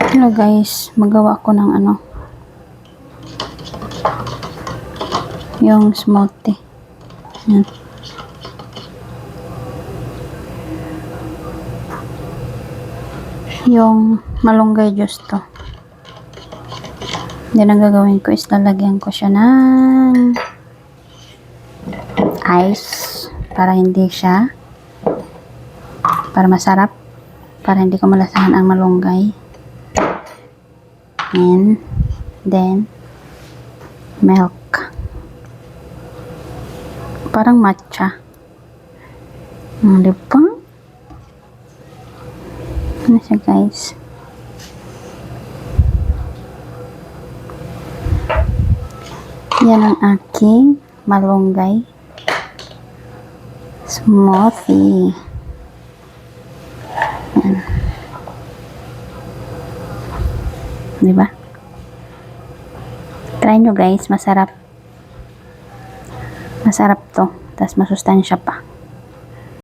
Hello guys, magawa ko ng yung smoothie. Yan. Yung malunggay juice to. Then ang gagawin ko is lalagyan ko siya ng ice para masarap, para hindi ko malasahan ang malunggay. And then milk, parang matcha. Di ba? Ano siya guys? Yan ang aking malunggay smoothie. Yan. Diba? Try nyo guys, masarap. Masarap to. Tapos masustansya pa.